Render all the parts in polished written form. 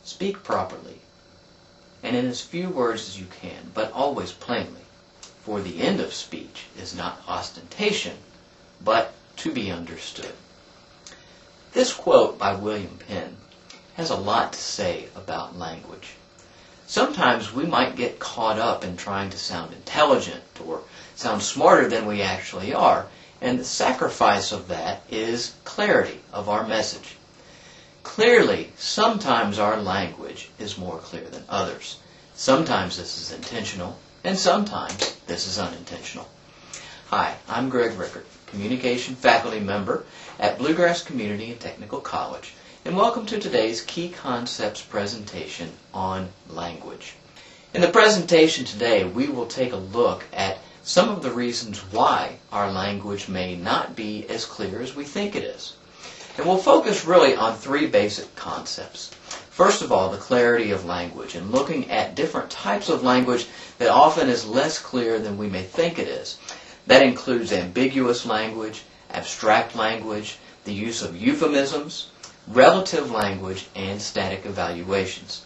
Speak properly, and in as few words as you can, but always plainly. For the end of speech is not ostentation, but to be understood. This quote by William Penn has a lot to say about language. Sometimes we might get caught up in trying to sound intelligent or sound smarter than we actually are, and the sacrifice of that is clarity of our message. Clearly, sometimes our language is more clear than others. Sometimes this is intentional, and sometimes this is unintentional. Hi, I'm Greg Rickert, Communication Faculty Member at Bluegrass Community and Technical College, and welcome to today's Key Concepts presentation on language. In the presentation today, we will take a look at some of the reasons why our language may not be as clear as we think it is. And we'll focus really on three basic concepts. First of all, the clarity of language, and looking at different types of language that often is less clear than we may think it is. That includes ambiguous language, abstract language, the use of euphemisms, relative language, and static evaluations.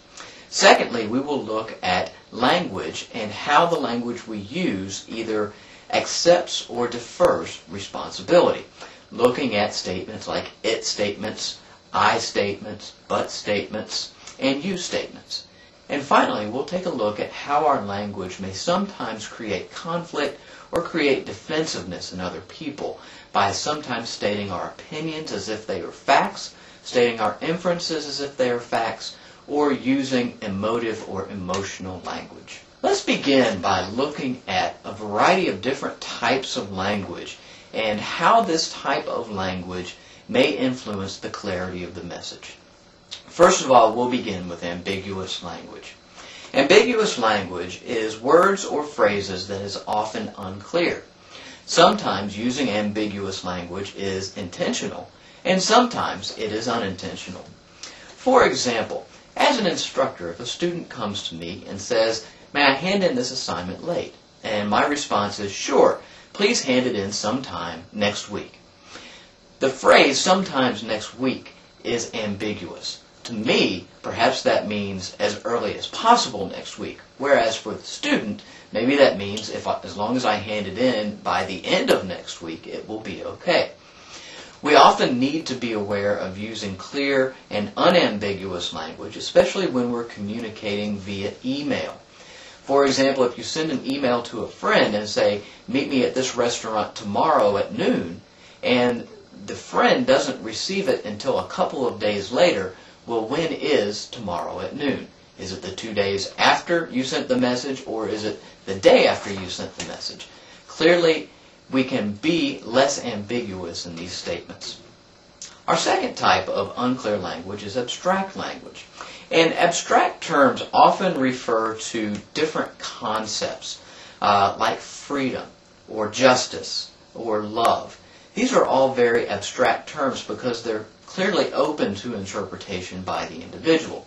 Secondly, we will look at language and how the language we use either accepts or defers responsibility, looking at statements like it statements, I statements, but statements, and you statements. And finally, we'll take a look at how our language may sometimes create conflict or create defensiveness in other people by sometimes stating our opinions as if they are facts, stating our inferences as if they are facts, or using emotive or emotional language. Let's begin by looking at a variety of different types of language and how this type of language may influence the clarity of the message. First of all, we'll begin with ambiguous language. Ambiguous language is words or phrases that is often unclear. Sometimes using ambiguous language is intentional, and sometimes it is unintentional. For example, as an instructor, if a student comes to me and says, "May I hand in this assignment late?" and my response is, "Sure, please hand it in sometime next week." The phrase "sometimes next week" is ambiguous. To me, perhaps that means as early as possible next week, whereas for the student, maybe that means as long as I hand it in by the end of next week, it will be okay. We often need to be aware of using clear and unambiguous language, especially when we're communicating via email. For example, if you send an email to a friend and say, "Meet me at this restaurant tomorrow at noon," and the friend doesn't receive it until a couple of days later, well, when is tomorrow at noon? Is it the 2 days after you sent the message, or is it the day after you sent the message? Clearly, we can be less ambiguous in these statements. Our second type of unclear language is abstract language. And abstract terms often refer to different concepts like freedom or justice or love. These are all very abstract terms because they're clearly open to interpretation by the individual.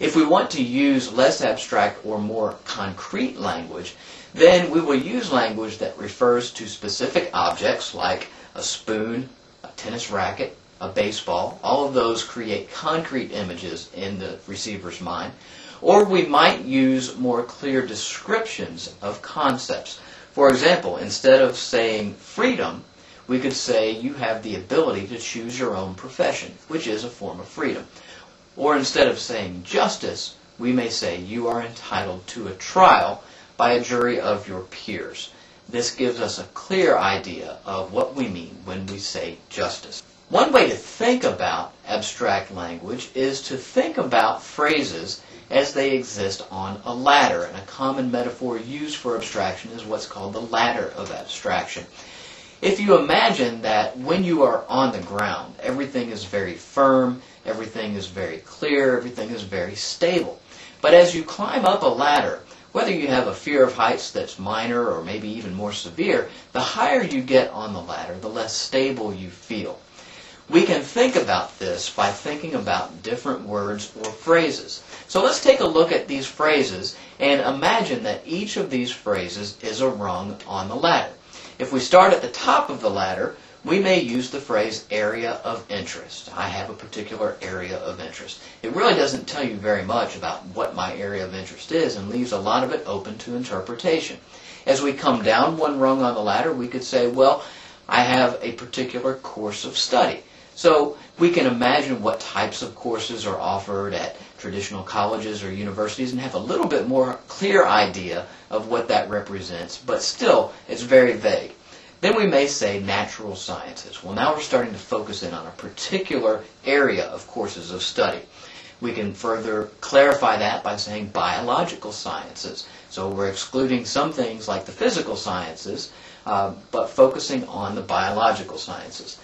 If we want to use less abstract or more concrete language, then we will use language that refers to specific objects like a spoon, a tennis racket, a baseball. All of those create concrete images in the receiver's mind. Or we might use more clear descriptions of concepts. For example, instead of saying freedom, we could say you have the ability to choose your own profession, which is a form of freedom. Or instead of saying justice, we may say you are entitled to a trial by a jury of your peers. This gives us a clear idea of what we mean when we say justice. One way to think about abstract language is to think about phrases as they exist on a ladder. And a common metaphor used for abstraction is what's called the ladder of abstraction. If you imagine that when you are on the ground, everything is very firm, everything is very clear, everything is very stable. But as you climb up a ladder, whether you have a fear of heights that's minor or maybe even more severe, the higher you get on the ladder, the less stable you feel. We can think about this by thinking about different words or phrases. So let's take a look at these phrases and imagine that each of these phrases is a rung on the ladder. If we start at the top of the ladder, we may use the phrase area of interest. I have a particular area of interest. It really doesn't tell you very much about what my area of interest is and leaves a lot of it open to interpretation. As we come down one rung on the ladder, we could say, well, I have a particular course of study. So we can imagine what types of courses are offered at traditional colleges or universities and have a little bit more clear idea of what that represents, but still it's very vague. Then we may say natural sciences. Well, now we're starting to focus in on a particular area of courses of study. We can further clarify that by saying biological sciences. So we're excluding some things like the physical sciences, but focusing on the biological sciences.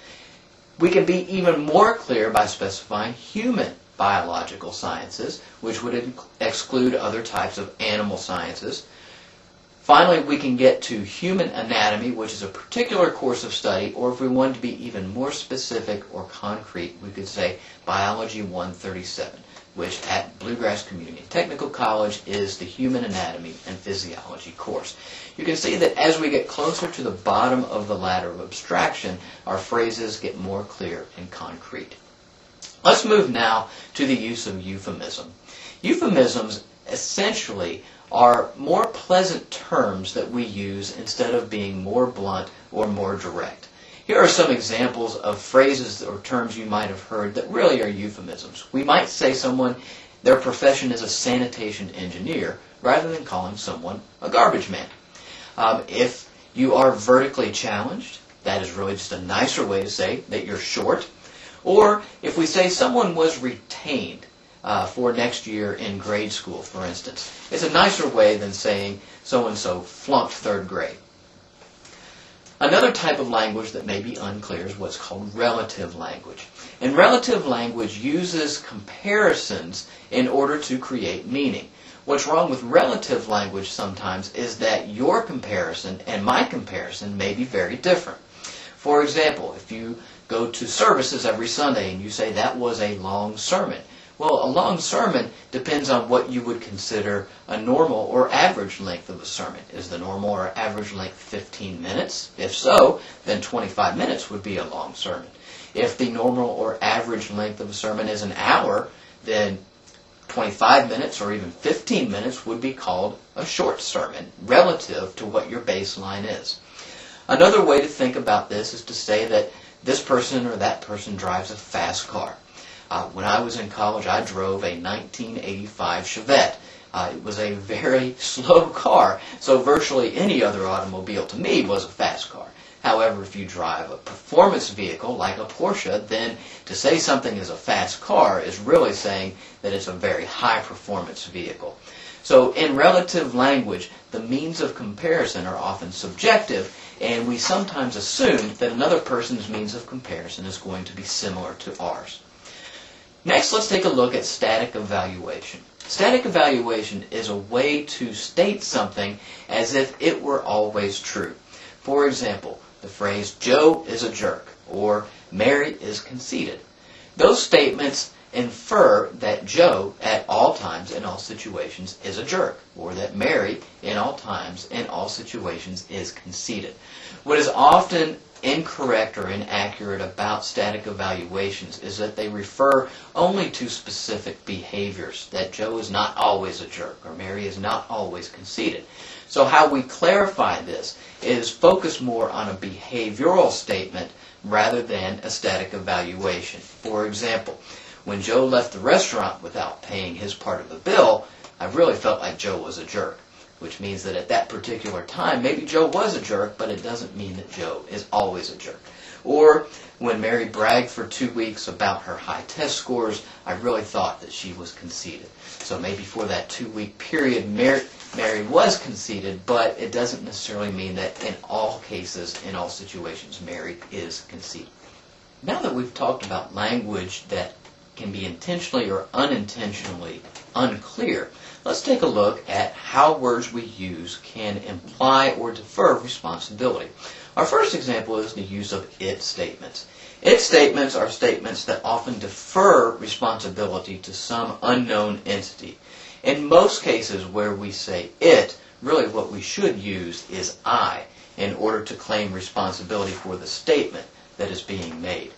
We can be even more clear by specifying human biological sciences, which would exclude other types of animal sciences. Finally, we can get to human anatomy, which is a particular course of study, or if we wanted to be even more specific or concrete, we could say Biology 137, which at Bluegrass Community Technical College is the Human Anatomy and Physiology course. You can see that as we get closer to the bottom of the ladder of abstraction, our phrases get more clear and concrete. Let's move now to the use of euphemism. Euphemisms essentially are more pleasant terms that we use instead of being more blunt or more direct. Here are some examples of phrases or terms you might have heard that really are euphemisms. We might say someone, their profession is a sanitation engineer, rather than calling someone a garbage man. If you are vertically challenged, that is really just a nicer way to say that you're short. Or if we say someone was retained for next year in grade school, for instance, it's a nicer way than saying so-and-so flunked third grade. Another type of language that may be unclear is what's called relative language. And relative language uses comparisons in order to create meaning. What's wrong with relative language sometimes is that your comparison and my comparison may be very different. For example, if you go to services every Sunday and you say that was a long sermon, well, a long sermon depends on what you would consider a normal or average length of a sermon. Is the normal or average length 15 minutes? If so, then 25 minutes would be a long sermon. If the normal or average length of a sermon is an hour, then 25 minutes or even 15 minutes would be called a short sermon relative to what your baseline is. Another way to think about this is to say that this person or that person drives a fast car. When I was in college, I drove a 1985 Chevette. It was a very slow car, so virtually any other automobile to me was a fast car. However, if you drive a performance vehicle like a Porsche, then to say something is a fast car is really saying that it's a very high performance vehicle. So in relative language, the means of comparison are often subjective, and we sometimes assume that another person's means of comparison is going to be similar to ours. Next, let's take a look at static evaluation. Static evaluation is a way to state something as if it were always true. For example, the phrase, Joe is a jerk, or Mary is conceited. Those statements infer that Joe, at all times, in all situations, is a jerk, or that Mary, in all times, in all situations, is conceited. What is often incorrect or inaccurate about static evaluations is that they refer only to specific behaviors, that Joe is not always a jerk, or Mary is not always conceited. So how we clarify this is focus more on a behavioral statement rather than a static evaluation. For example, when Joe left the restaurant without paying his part of the bill, I really felt like Joe was a jerk, which means that at that particular time, maybe Joe was a jerk, but it doesn't mean that Joe is always a jerk. Or when Mary bragged for 2 weeks about her high test scores, I really thought that she was conceited. So maybe for that 2-week period, Mary was conceited, but it doesn't necessarily mean that in all cases, in all situations, Mary is conceited. Now that we've talked about language that can be intentionally or unintentionally unclear, let's take a look at how words we use can imply or defer responsibility. Our first example is the use of it statements. It statements are statements that often defer responsibility to some unknown entity. In most cases where we say it, really what we should use is I in order to claim responsibility for the statement, that is being made.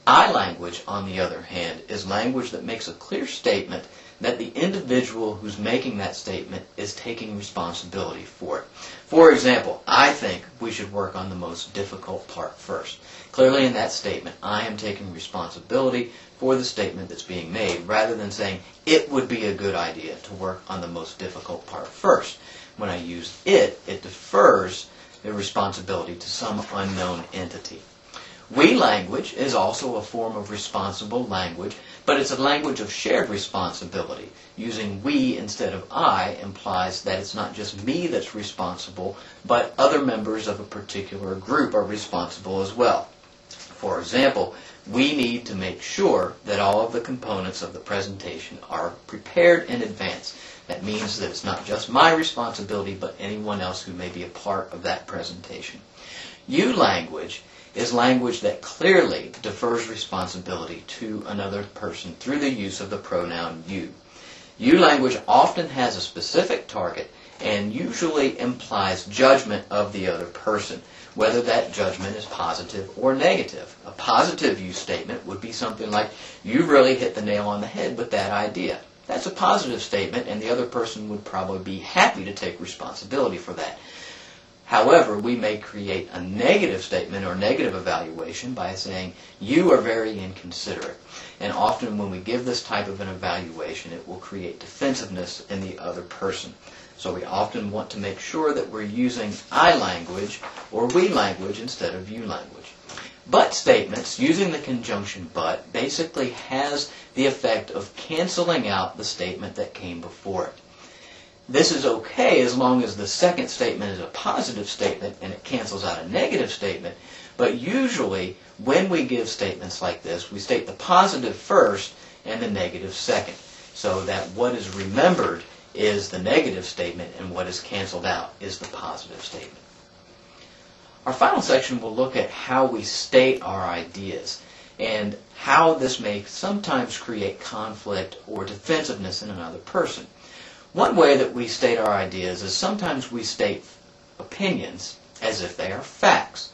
I language, on the other hand, is language that makes a clear statement that the individual who's making that statement is taking responsibility for it. For example, I think we should work on the most difficult part first. Clearly in that statement, I am taking responsibility for the statement that's being made, rather than saying it would be a good idea to work on the most difficult part first. When I use it defers the responsibility to some unknown entity. We language is also a form of responsible language, but it's a language of shared responsibility. Using we instead of I implies that it's not just me that's responsible, but other members of a particular group are responsible as well. For example, we need to make sure that all of the components of the presentation are prepared in advance. That means that it's not just my responsibility, but anyone else who may be a part of that presentation. You language is language that clearly defers responsibility to another person through the use of the pronoun you. You language often has a specific target and usually implies judgment of the other person, whether that judgment is positive or negative. A positive you statement would be something like, you really hit the nail on the head with that idea. That's a positive statement, and the other person would probably be happy to take responsibility for that. However, we may create a negative statement or negative evaluation by saying, you are very inconsiderate. And often when we give this type of an evaluation, it will create defensiveness in the other person. So we often want to make sure that we're using I language or we language instead of you language. But statements using the conjunction but basically has the effect of canceling out the statement that came before it. This is okay as long as the second statement is a positive statement and it cancels out a negative statement. But usually, when we give statements like this, we state the positive first and the negative second, so that what is remembered is the negative statement and what is canceled out is the positive statement. Our final section will look at how we state our ideas and how this may sometimes create conflict or defensiveness in another person. One way that we state our ideas is sometimes we state opinions as if they are facts.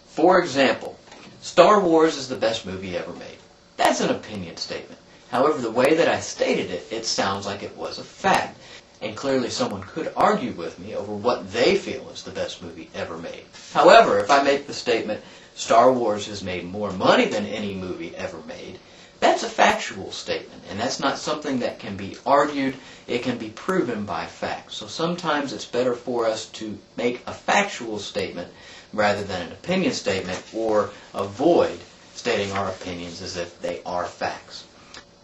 For example, Star Wars is the best movie ever made. That's an opinion statement. However, the way that I stated it, it sounds like it was a fact. And clearly someone could argue with me over what they feel is the best movie ever made. However, if I make the statement, Star Wars has made more money than any movie ever made, that's a factual statement, and that's not something that can be argued. It can be proven by facts. So sometimes it's better for us to make a factual statement rather than an opinion statement, or avoid stating our opinions as if they are facts.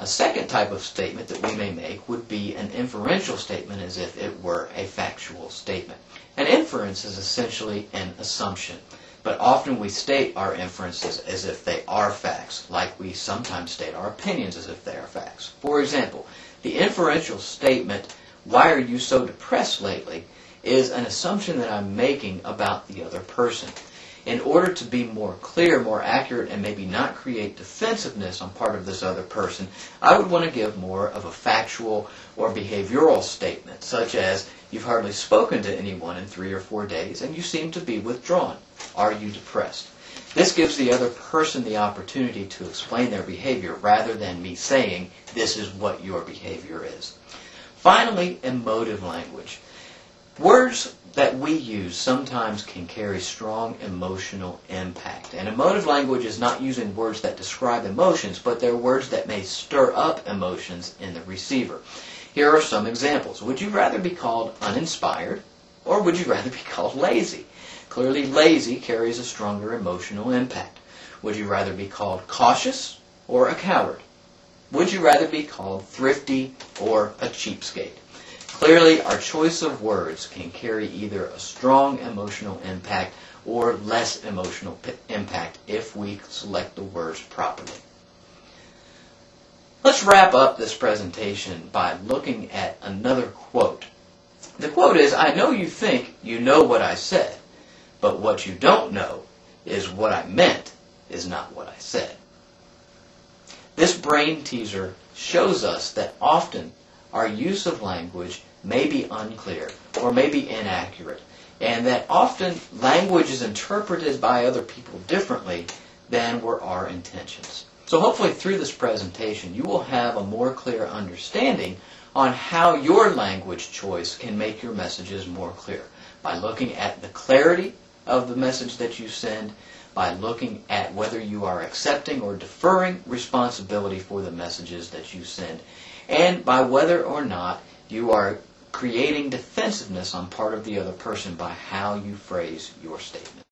A second type of statement that we may make would be an inferential statement as if it were a factual statement. An inference is essentially an assumption, but often we state our inferences as if they are facts, like we sometimes state our opinions as if they are facts. For example, the inferential statement, "Why are you so depressed lately?" is an assumption that I'm making about the other person. In order to be more clear, more accurate, and maybe not create defensiveness on part of this other person, I would want to give more of a factual or behavioral statement, such as, "You've hardly spoken to anyone in 3 or 4 days, and you seem to be withdrawn. Are you depressed?" This gives the other person the opportunity to explain their behavior rather than me saying, "This is what your behavior is." Finally, emotive language. Words that we use sometimes can carry strong emotional impact. And emotive language is not using words that describe emotions, but they're words that may stir up emotions in the receiver. Here are some examples. Would you rather be called uninspired, or would you rather be called lazy? Clearly, lazy carries a stronger emotional impact. Would you rather be called cautious or a coward? Would you rather be called thrifty or a cheapskate? Clearly, our choice of words can carry either a strong emotional impact or less emotional impact if we select the words properly. Let's wrap up this presentation by looking at another quote. The quote is, "I know you think you know what I said, but what you don't know is what I meant is not what I said." This brain teaser shows us that often our use of language may be unclear or may be inaccurate, and that often language is interpreted by other people differently than were our intentions. So hopefully through this presentation you will have a more clear understanding on how your language choice can make your messages more clear by looking at the clarity of the message that you send, by looking at whether you are accepting or deferring responsibility for the messages that you send, and by whether or not you are creating defensiveness on part of the other person by how you phrase your statement.